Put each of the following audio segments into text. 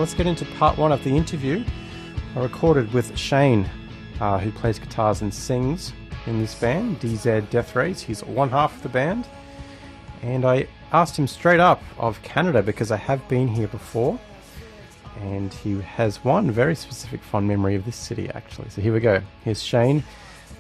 So let's get into part one of the interview. I recorded with Shane, who plays guitars and sings in this band, DZ Deathrays. He's one half of the band. And I asked him straight up of Canada because I have been here before. And he has one very specific fond memory of this city, actually. So here we go. Here's Shane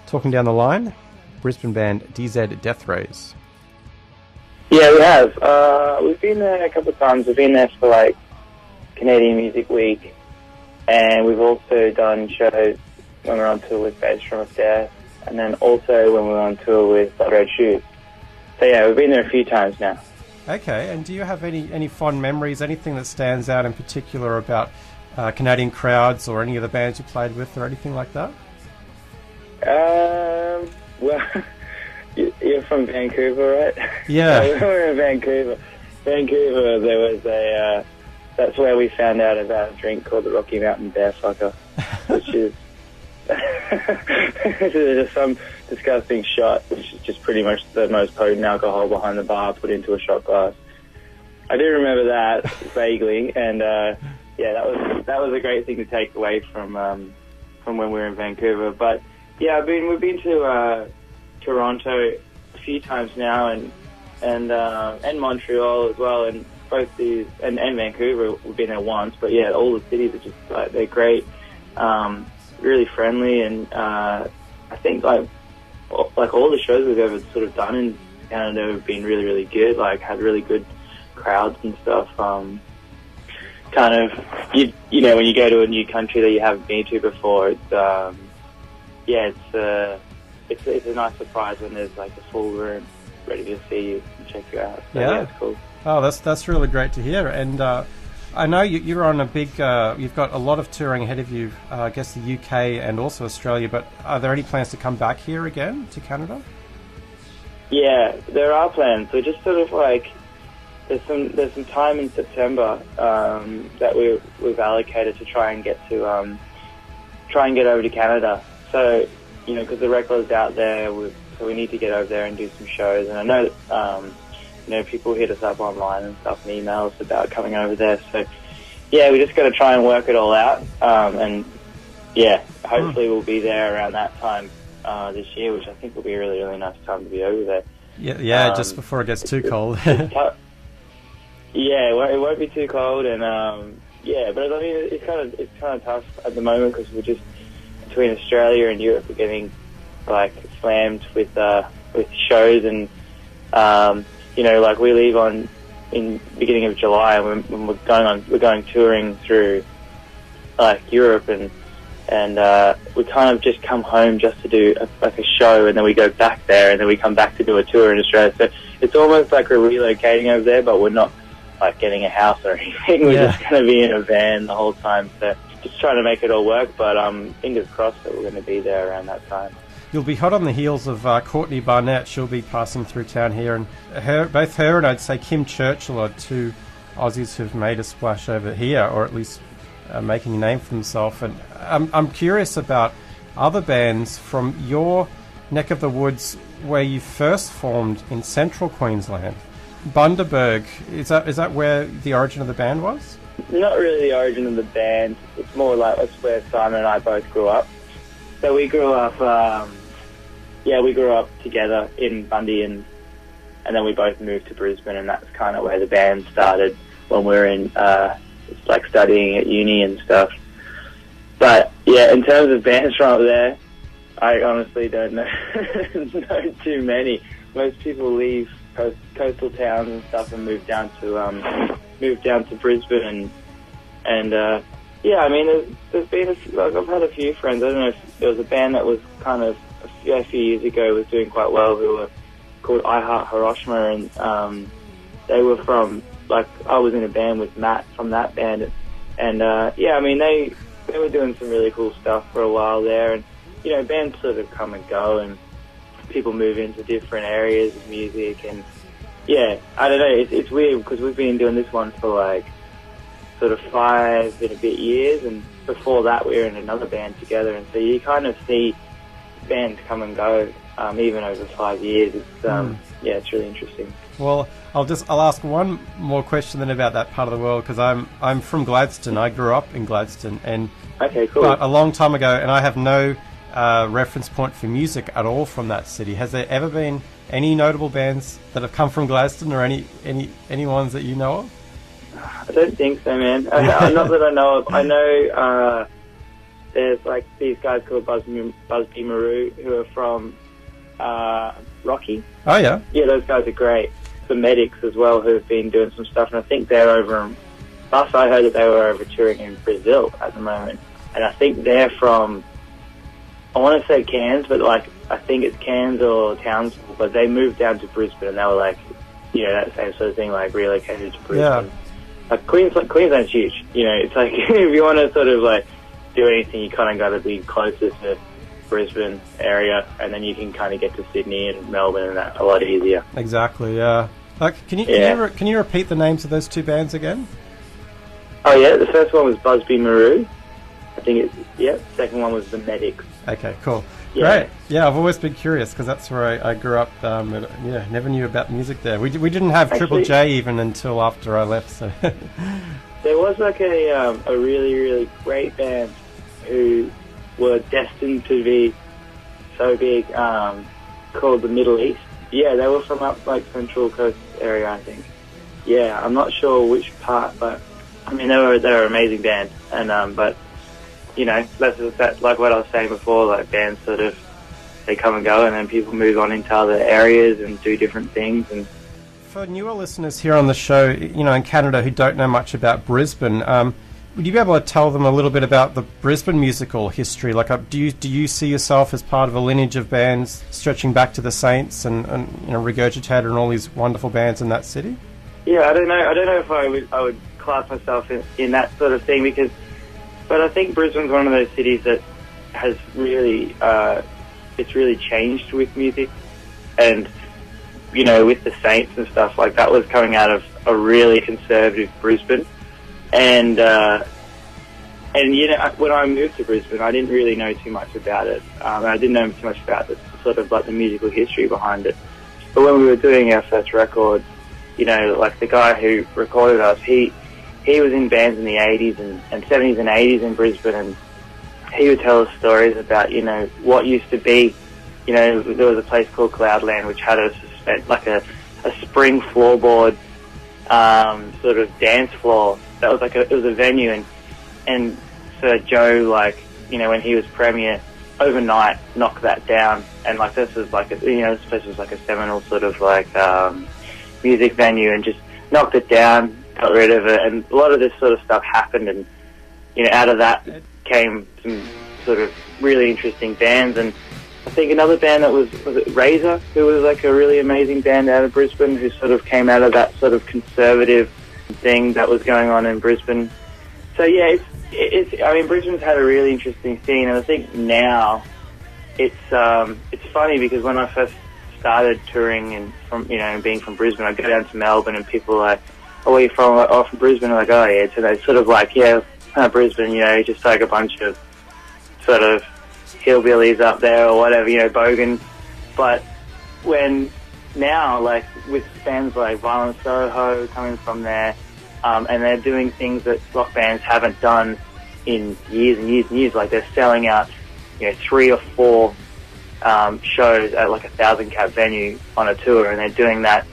talking down the line. Brisbane band DZ Deathrays. Yeah, we have. We've been there a couple of times. We've been there for like Canadian Music Week, and we've also done shows when we were on tour with Bedroom of Death, and then also when we were on tour with Blood Red Shoes. So yeah, we've been there a few times now. Okay, and do you have any fond memories, anything that stands out in particular about Canadian crowds or any of the bands you played with or anything like that? Well, you're from Vancouver, right? Yeah. We were in Vancouver. Vancouver, there was that's where we found out about a drink called the Rocky Mountain Bearfucker, which is just some disgusting shot, which is just pretty much the most potent alcohol behind the bar put into a shot glass. I do remember that vaguely, and yeah, that was a great thing to take away from when we were in Vancouver. But yeah, we've been to Toronto a few times now, and Montreal as well, and both these and Vancouver. We've been there once, but yeah, all the cities are just like they're great, really friendly, and I think like all the shows we've ever sort of done in Canada have been really, really good. Like had really good crowds and stuff. Kind of you know when you go to a new country that you haven't been to before, it's it's a nice surprise when there's like a full room ready to see you and check you out. So, yeah, it's cool. Oh, that's really great to hear. And I know you're on a big. You've got a lot of touring ahead of you. I guess the UK and also Australia. But are there any plans to come back here again to Canada? Yeah, there are plans. We're just sort of like there's some time in September that we've allocated to try and get over to Canada. So you know, because the record's out there, so we need to get over there and do some shows. And I know that, you know, people hit us up online and stuff and emails about coming over there. So, yeah, we just got to try and work it all out. And, yeah, hopefully we'll be there around that time this year, which I think will be a really, really nice time to be over there. Yeah, just before it gets too cold. Yeah, it won't be too cold. And, yeah, but I mean, it's kind of tough at the moment because we're just between Australia and Europe, we're getting like slammed with shows, and you know, like we leave in beginning of July, and when we're going touring through like Europe, and we kind of just come home just to do a show, and then we go back there, and then we come back to do a tour in Australia. So it's almost like we're relocating over there, but we're not like getting a house or anything. We're just going to be in a van the whole time. So just trying to make it all work, but fingers crossed that we're going to be there around that time. You'll be hot on the heels of Courtney Barnett. She'll be passing through town here, and both her and I'd say Kim Churchill are two Aussies who've made a splash over here, or at least making a name for themselves. And I'm curious about other bands from your neck of the woods where you first formed in central Queensland. Bundaberg, is that where the origin of the band was? Not really the origin of the band. It's more like that's where Simon and I both grew up. So we grew up, we grew up together in Bundy, and then we both moved to Brisbane, and that's kind of where the band started when we were in, like studying at uni and stuff. But yeah, in terms of bands from up there, I honestly don't know, know too many. Most people leave coastal towns and stuff and move down to Brisbane, and yeah, I mean, there's been I've had a few friends. I don't know if there was a band that was kind of a few years ago was doing quite well, who were called I Heart Hiroshima, and they were from, like, I was in a band with Matt from that band, and yeah, I mean, they were doing some really cool stuff for a while there, and you know, bands sort of come and go, and people move into different areas of music, and yeah, I don't know, it's weird because we've been doing this one for like sort of 5 and a bit years, and before that we were in another band together, and so you kind of see bands come and go even over 5 years. It's yeah, it's really interesting. Well, I'll ask one more question then about that part of the world, because I'm from Gladstone. I grew up in Gladstone, and okay, cool. But a long time ago, and I have no reference point for music at all from that city. Has there ever been any notable bands that have come from Gladstone, or any ones that you know of? I don't think so, man. Not that I know of. I know there's like these guys called Busby Maru, who are from Rocky. Oh yeah. Yeah, those guys are great. The Medics as well, who've been doing some stuff, and I think they're over in... Last I heard that they were over touring in Brazil at the moment, and I think they're from... I want to say Cairns, but like I think it's Cairns or Townsville, but they moved down to Brisbane, and they were like, you know, that same sort of thing, like relocated to Brisbane. Yeah. Like Queensland's huge, you know. It's like if you want to sort of like do anything, you kind of got to be closer to Brisbane area, and then you can kind of get to Sydney and Melbourne and that a lot easier. Exactly, yeah. Like, can you repeat the names of those two bands again? Oh yeah, the first one was Busby Maru. I think it's, yeah. The second one was The Medics. Okay, cool. Yeah. Great. Yeah, I've always been curious, because that's where I grew up. And, yeah, never knew about music there. We didn't have Triple J even until after I left. So there was like a really, really great band who were destined to be so big, called the Middle East. Yeah, they were from up like Central Coast area, I think. Yeah, I'm not sure which part, but I mean they were an amazing band, and but you know that's like what I was saying before, like bands sort of they come and go, and then people move on into other areas and do different things. And for newer listeners here on the show, you know, in Canada who don't know much about Brisbane, would you be able to tell them a little bit about the Brisbane musical history? Like, do you see yourself as part of a lineage of bands stretching back to the Saints and you know, Regurgitator and all these wonderful bands in that city? Yeah, I don't know if I would class myself in that sort of thing, but I think Brisbane's one of those cities that has really it's really changed with music, and you know, with the Saints and stuff like that was coming out of a really conservative Brisbane. And you know, when I moved to Brisbane, I didn't really know too much about it. I didn't know too much about the sort of like the musical history behind it. But when we were doing our first record, you know, like the guy who recorded us, he was in bands in the 80s and 70s and 80s in Brisbane, and he would tell us stories about, you know, what used to be, you know, there was a place called Cloudland which had a spring floorboard sort of dance floor. That was like it was a venue, and Sir Joe, like, you know, when he was premier, overnight knocked that down, and like this was like this place was like a seminal sort of like music venue, and just knocked it down, got rid of it, and a lot of this sort of stuff happened, and you know, out of that came some sort of really interesting bands. And I think another band that was it Razor, who was like a really amazing band out of Brisbane, who sort of came out of that sort of conservative thing that was going on in Brisbane. So yeah, it's I mean, Brisbane's had a really interesting scene, and I think now it's funny because when I first started touring and from, you know, being from Brisbane, I go down to Melbourne and people are like, "Oh, where are you from?" Like, "Oh, from Brisbane." I'm like, "Oh yeah." So they sort of like, "Yeah, Brisbane, you know, just like a bunch of sort of hillbillies up there or whatever, you know, bogan." But when now, like with bands like Violent Soho coming from there, and they're doing things that rock bands haven't done in years and years and years, like they're selling out, you know, 3 or 4 shows at like 1,000-cap venue on a tour, and they're doing that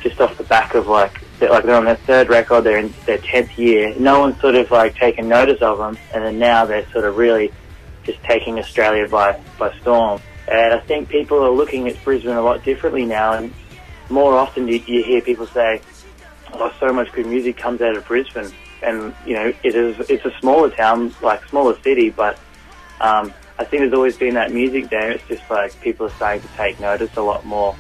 just off the back of like they're on their 3rd record, they're in their 10th year. No one's sort of like taken notice of them, and then now they're sort of really just taking Australia by storm. And I think people are looking at Brisbane a lot differently now, and more often you hear people say, "Oh, so much good music comes out of Brisbane." And you know, it's a smaller town, like smaller city, but I think there's always been that music there. It's just like people are starting to take notice a lot more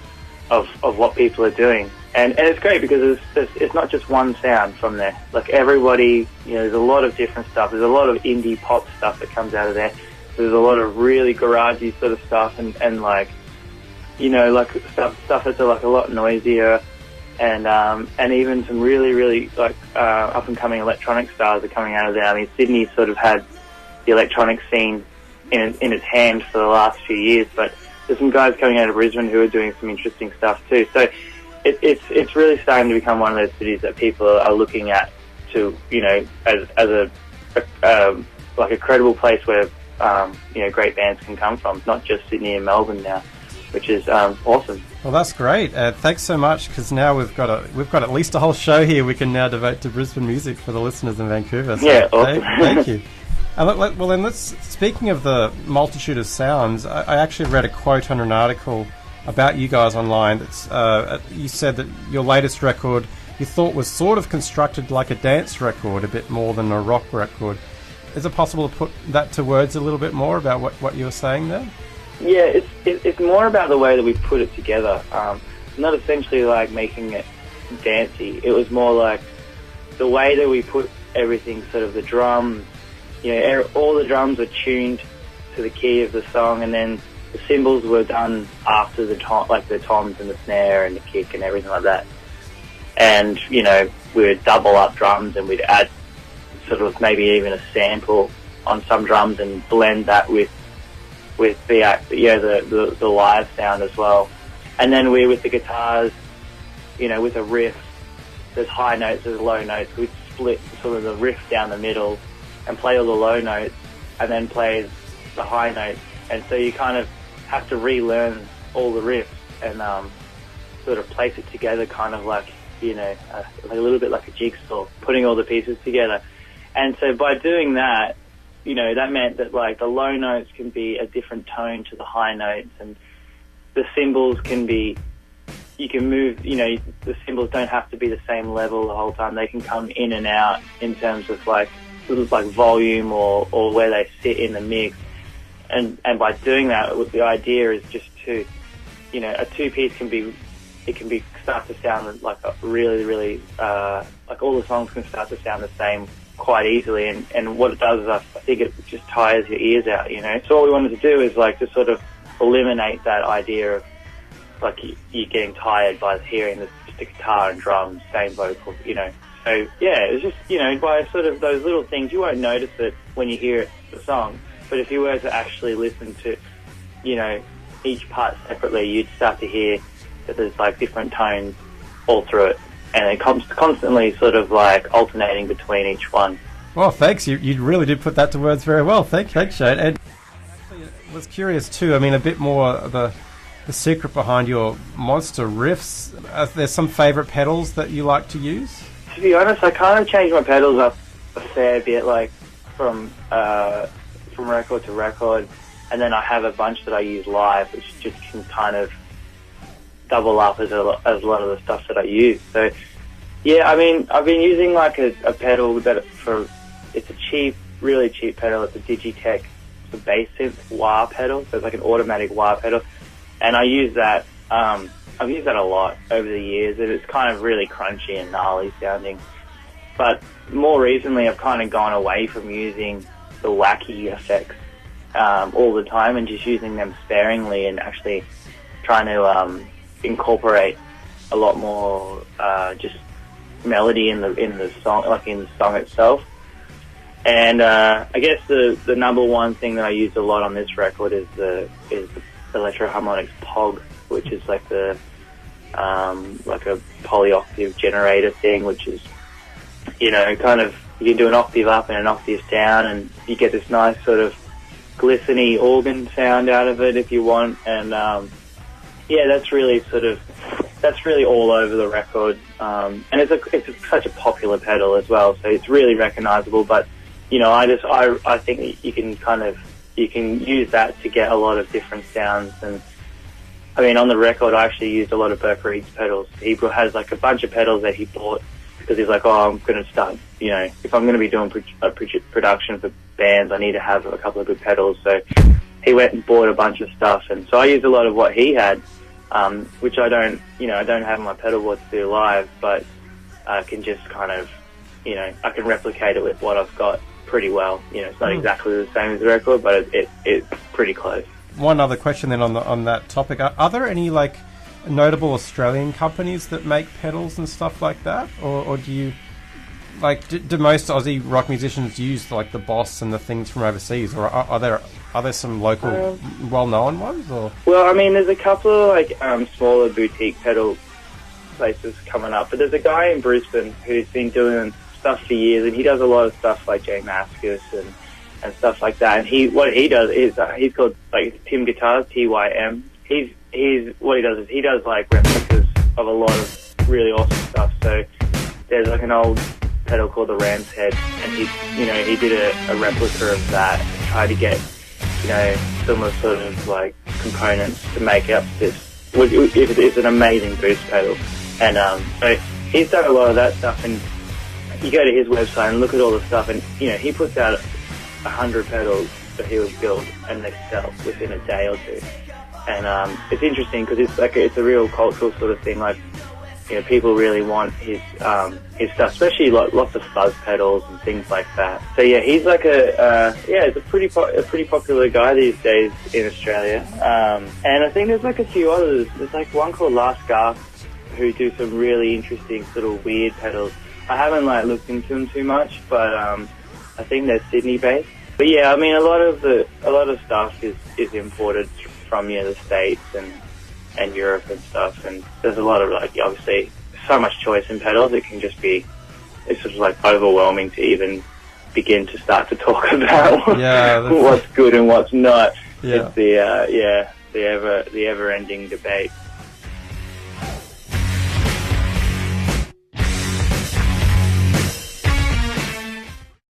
of what people are doing, and it's great because it's not just one sound from there. Like everybody, you know, there's a lot of different stuff. There's a lot of indie pop stuff that comes out of there. There's a lot of really garagey sort of stuff, and like, you know, like stuff that's like a lot noisier, and even some really, really like up and coming electronic stars are coming out of there. I mean, Sydney sort of had the electronic scene in its hand for the last few years, but there's some guys coming out of Brisbane who are doing some interesting stuff too. So it's really starting to become one of those cities that people are looking at to, you know, as a like a credible place where you know, great bands can come from, not just Sydney and Melbourne now, which is awesome. Well, that's great. Thanks so much, because now we've got at least a whole show here we can now devote to Brisbane music for the listeners in Vancouver. So yeah, awesome. Thank you. Well, then speaking of the multitude of sounds, I actually read a quote on an article about you guys online. That's you said that your latest record you thought was sort of constructed like a dance record, a bit more than a rock record. Is it possible to put that to words a little bit more about what you were saying there? Yeah, it's more about the way that we put it together. Not essentially like making it dancey. It was more like the way that we put everything, sort of the drums, you know, all the drums were tuned to the key of the song, and then the cymbals were done after the toms and the snare and the kick and everything like that. And, you know, we would double up drums and we'd add sort of maybe even a sample on some drums and blend that with the live sound as well. And then with the guitars, you know, with a riff, there's high notes, there's low notes. We'd split sort of the riff down the middle and play all the low notes and then play the high notes. And so you kind of have to relearn all the riffs and sort of place it together, kind of like, you know, a little bit like a jigsaw, putting all the pieces together. And so by doing that, you know, that meant that like the low notes can be a different tone to the high notes, and the cymbals can be, you can move, you know, the cymbals don't have to be the same level the whole time. They can come in and out in terms of like volume or where they sit in the mix. And by doing that, the idea is just to, you know, a two-piece can start to sound like a really, like all the songs can start to sound the same quite easily. And what it does is I think it just tires your ears out, you know. So what we wanted to do is like to sort of eliminate that idea of like you getting tired by hearing just a guitar and drums, same vocal, you know. So yeah, it's just, you know, by sort of those little things, you won't notice it when you hear the song. But if you were to actually listen to, you know, each part separately, you'd start to hear that there's like different tones all through it, and it comes constantly sort of like alternating between each one. Well, thanks. You really did put that to words very well. Thanks, Shane. And I was curious too. I mean, a bit more of the secret behind your monster riffs. Are there some favourite pedals that you like to use? To be honest, I kind of change my pedals up a fair bit, like from record to record, and then I have a bunch that I use live, which just can kind of double up as a lot of the stuff that I use. So yeah, I mean, I've been using like a pedal it's a cheap, really cheap pedal. It's a Digitech, it's a bass synth wah pedal, so it's like an automatic wah pedal, and I use that. I've used that a lot over the years, and it's kind of really crunchy and gnarly sounding. But more recently, I've kind of gone away from using the wacky effects all the time and just using them sparingly, and actually trying to incorporate a lot more just melody in the song, like in the song itself. And I guess the number one thing that I used a lot on this record is the Electro-Harmonix POG, which is like like a polyoctave generator thing, which is, you know, kind of, you can do an octave up and an octave down, and you get this nice sort of glistening organ sound out of it if you want. And yeah, that's really all over the record. And it's such a popular pedal as well, so it's really recognizable. But you know, I think you can use that to get a lot of different sounds. And I mean, on the record, I actually used a lot of Burke Reed's pedals. He has like a bunch of pedals that he bought because he's like, oh, I'm going to start, you know, if I'm going to be doing production for bands, I need to have a couple of good pedals. So he went and bought a bunch of stuff, and so I used a lot of what he had, which I don't have on my pedal board to do live, but I can just kind of, you know, I can replicate it with what I've got pretty well. You know, it's not exactly the same as the record, but it's pretty close. One other question then on that topic. Are there any like notable Australian companies that make pedals and stuff like that, or do you like, do most Aussie rock musicians use like the Boss and the things from overseas, or are there some local well-known ones? Or well, I mean, there's a couple of like smaller boutique pedal places coming up, but there's a guy in Brisbane who's been doing stuff for years, and he does a lot of stuff like Jay Mascis and stuff like that. And what he does is he's called like Tim Guitars, TYM. What he does is he does like replicas of a lot of really awesome stuff. So there's like an old pedal called the Ram's Head, and he did a replica of that, tried to get similar sort of like components to make up this. It's an amazing boost pedal, and so he's done a lot of that stuff. And you go to his website and look at all the stuff, and he puts out 100 pedals that he would build, and they sell within a day or two. And it's interesting because it's a real cultural sort of thing. Like, people really want his stuff, especially lots of fuzz pedals and things like that. So yeah, he's like he's a pretty popular guy these days in Australia. And I think there's like a few others. There's like one called Last Gasp who do some really interesting sort of weird pedals. I haven't like looked into them too much, but I think they're Sydney based. But yeah, I mean, a lot of stuff is imported from the States and Europe and stuff, and there's a lot of like obviously so much choice in pedals. It can just be, it's sort of like overwhelming to even begin to start to talk about what's good and what's not. Yeah. It's the ever ending debate.